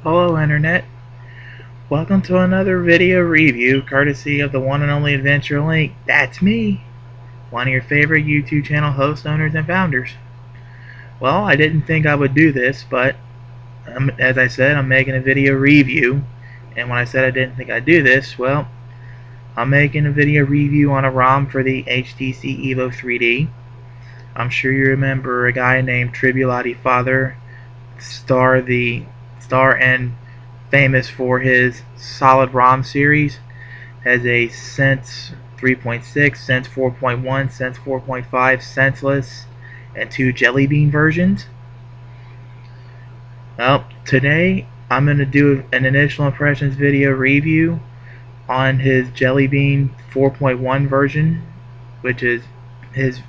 Hello Internet, welcome to another video review courtesy of the one and only Adventure Link. That's me, one of your favorite YouTube channel host, owners, and founders. Well, I didn't think I would do this, but as I said, I'm making a video review, and when I said I didn't think I'd do this, well, I'm making a video review on a ROM for the HTC Evo 3D. I'm sure you remember a guy named Tribulattifather, star and famous for his SolidROM series, has a Sense 3.6, Sense 4.1, Sense 4.5, Senseless, and 2 Jellybean versions. Well, today I'm going to do an initial impressions video review on his Jellybean 4.1 version, which is his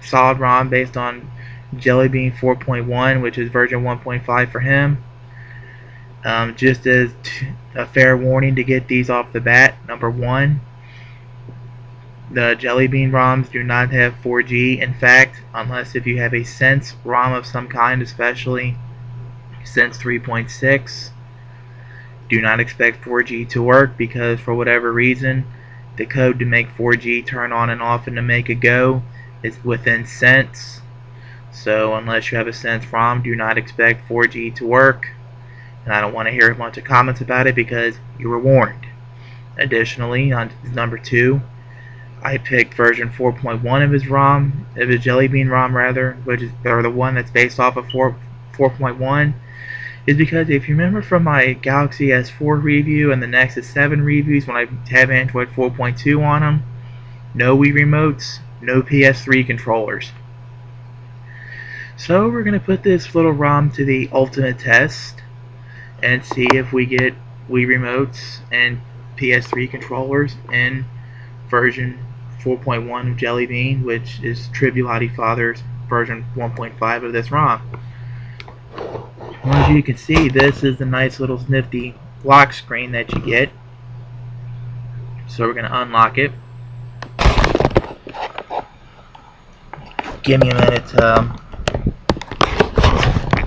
SolidROM based on Jellybean 4.1, which is version 1.5 for him. Just as a fair warning to get these off the bat, number one, the Jellybean ROMs do not have 4G. In fact, unless if you have a Sense ROM of some kind, especially Sense 3.6, do not expect 4G to work, because for whatever reason the code to make 4G turn on and off and to make it go is within Sense. So unless you have a Sense ROM, do not expect 4G to work. And I don't want to hear a bunch of comments about it, because you were warned. Additionally, on number 2, I picked version 4.1 of his ROM, of his Jellybean ROM rather, which is the one that's based off of 4.1, is because if you remember from my Galaxy S4 review and the Nexus 7 reviews, when I have Android 4.2 on them, no Wii remotes, no PS3 controllers. So we're going to put this little ROM to the ultimate test and see if we get Wii remotes and PS3 controllers in version 4.1 of Jellybean, which is Tribulattifather's version 1.5 of this ROM. Well, as you can see, this is the nice little nifty lock screen that you get. So we're going to unlock it. Give me a minute to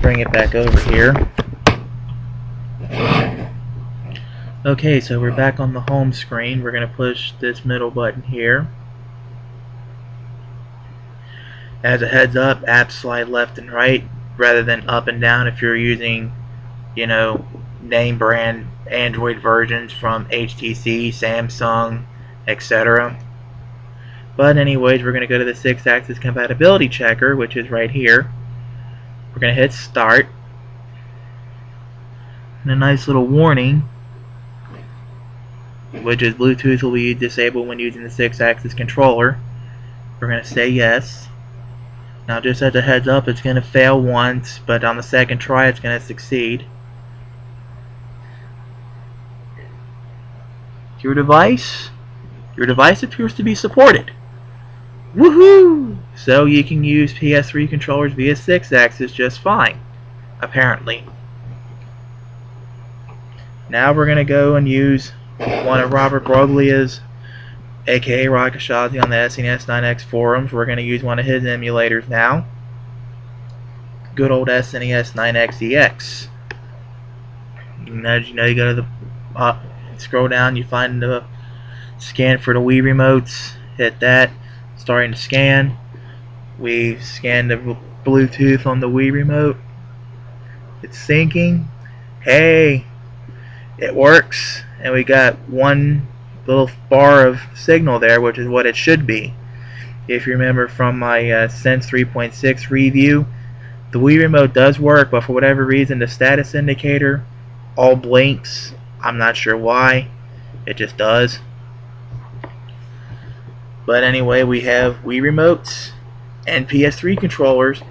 bring it back over here. Okay, so we're back on the home screen. We're going to push this middle button here. As a heads up, apps slide left and right rather than up and down if you're using, name brand Android versions from HTC, Samsung, etc. But anyways, we're going to go to the Sixaxis compatibility checker, which is right here. We're going to hit start. And a nice little warning, which is Bluetooth will be disabled when using the Sixaxis controller. We're going to say yes. Now, just as a heads up, it's going to fail once, but on the second try it's going to succeed. Your device appears to be supported. Woohoo! So you can use PS3 controllers via Sixaxis just fine, apparently. Now we're going to go and use one of Robert Broglia's, aka Rakashazi, on the SNES9X forums. We're going to use one of his emulators now. Good old SNES9X EX. You go to the scroll down, you find the scan for the Wii remotes. Hit that. Starting to scan. We scan the Bluetooth on the Wii remote. It's syncing. Hey, it works, and we got one little bar of signal there, which is what it should be. If you remember from my Sense 3.6 review, the Wii remote does work, but for whatever reason the status indicator all blinks. I'm not sure why, it just does. But anyway, we have Wii remotes and PS3 controllers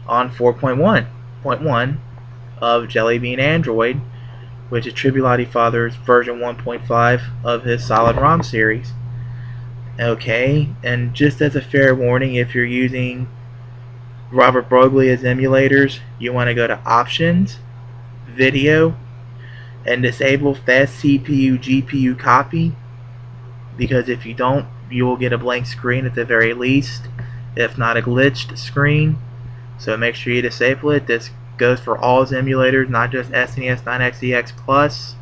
on 4.1.1 of Jellybean Android, which is Tribulattifather's version 1.5 of his SolidROM series. Okay, and just as a fair warning, if you're using Robert Broglia's emulators, you want to go to Options, Video, and disable Fast CPU GPU Copy, because if you don't, you will get a blank screen at the very least, if not a glitched screen. So make sure you disable it. This goes for all his emulators, not just SNES 9XEX Plus,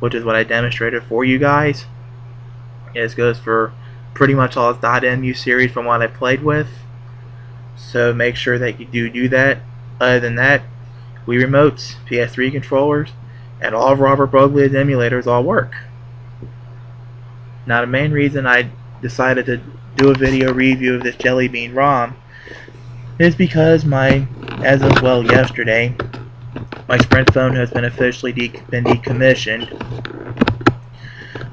which is what I demonstrated for you guys. It goes for pretty much all his .mu series from what I played with. So make sure that you do that. Other than that, Wii remotes, PS3 controllers, and all of Robert Broglia's emulators all work. Now the main reason I decided to do a video review of this Jellybean ROM is because as of yesterday, my Sprint phone has been officially been decommissioned.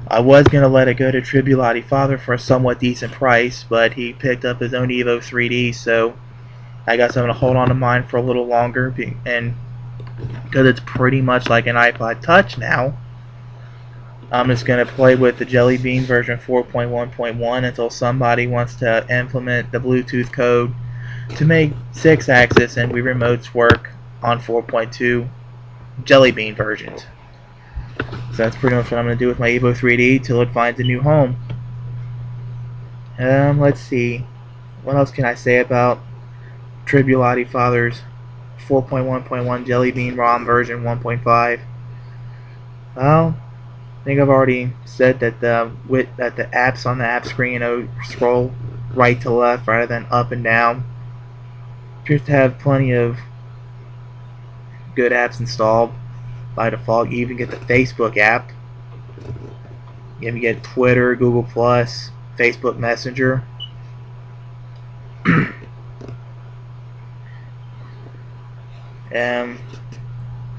I was going to let it go to Tribulattifather for a somewhat decent price, but he picked up his own Evo 3D, so I guess I'm going to hold on to mine for a little longer, and because it's pretty much like an iPod Touch now, I'm just going to play with the Jellybean version 4.1.1 until somebody wants to implement the Bluetooth code to make Sixaxis and Wii remotes work on 4.2 Jellybean versions. So that's pretty much what I'm going to do with my Evo 3D till it finds a new home. Let's see. What else can I say about Tribulattifather's 4.1.1 Jellybean ROM version 1.5? Well, I think I've already said that the apps on the app screen scroll right to left rather than up and down. Appears to have plenty of good apps installed by default. You even get the Facebook app. You even get Twitter, Google+, Facebook Messenger.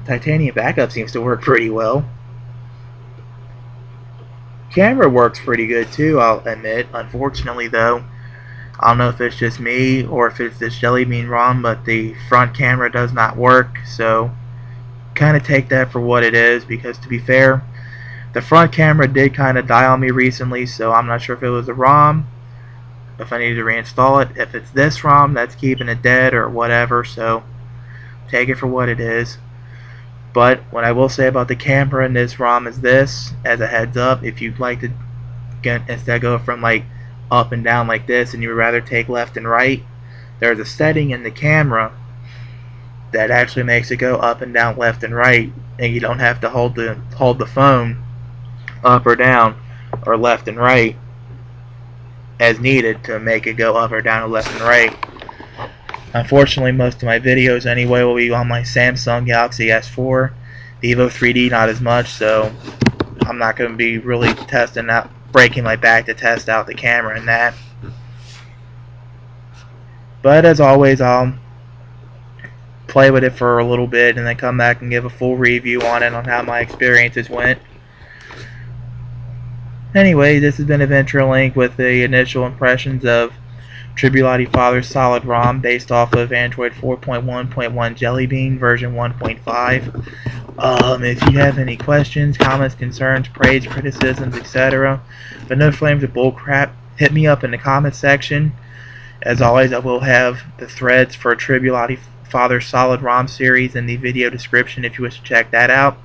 Titanium backup seems to work pretty well. Camera works pretty good too, I'll admit. Unfortunately though, I don't know if it's just me or if it's this Jellybean ROM, but the front camera does not work, so kind of take that for what it is, because to be fair, the front camera did kind of die on me recently, so I'm not sure if it was the ROM, if I need to reinstall it. If it's this ROM that's keeping it dead or whatever, so take it for what it is. But what I will say about the camera in this ROM is this, as a heads up, if you'd like to instead go from like up and down like this and you would rather take left and right, there's a setting in the camera that actually makes it go up and down, left and right, and you don't have to hold the phone up or down or left and right as needed to make it go up or down or left and right. Unfortunately, most of my videos anyway will be on my Samsung Galaxy S4. The Evo 3D not as much, so I'm not going to be really breaking my back to test out the camera and that. But as always, I'll play with it for a little bit and then come back and give a full review on it, on how my experiences went. Anyway, this has been Adventure Link with the initial impressions of Tribulattifather's SolidROM based off of Android 4.1.1 Jellybean version 1.5. If you have any questions, comments, concerns, praise, criticisms, etc., but no flames of bullcrap, hit me up in the comments section. As always, I will have the threads for Tribulattifather's SolidROM series in the video description if you wish to check that out.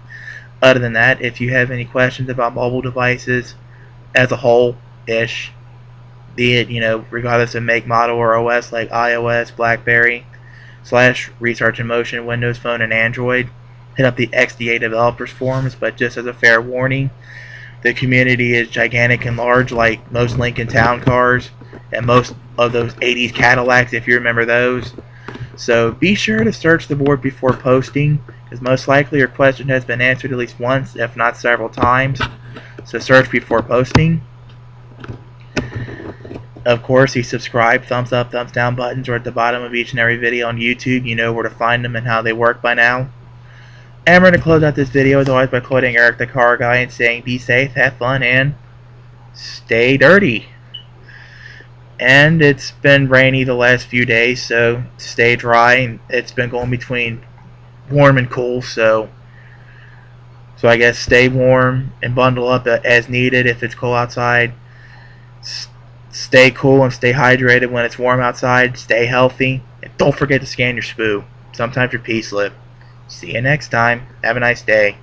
Other than that, if you have any questions about mobile devices as a whole-ish, be it, regardless of make, model, or OS like iOS, BlackBerry, / Research in Motion, Windows Phone, and Android, hit up the XDA developers forums. But just as a fair warning, the community is gigantic and large, like most Lincoln Town cars and most of those 80s Cadillacs, if you remember those. So be sure to search the board before posting, because most likely your question has been answered at least once, if not several times. So search before posting. Of course, the subscribe, thumbs up, thumbs down buttons are at the bottom of each and every video on YouTube. You know where to find them and how they work by now. And we're going to close out this video as always by quoting Eric the Car Guy and saying, be safe, have fun, and stay dirty. And it's been rainy the last few days, so stay dry. And it's been going between warm and cool, so I guess stay warm and bundle up as needed if it's cold outside. Stay cool and stay hydrated when it's warm outside. Stay healthy. And don't forget to scan your SPOO. Sometimes your P-slip. See you next time. Have a nice day.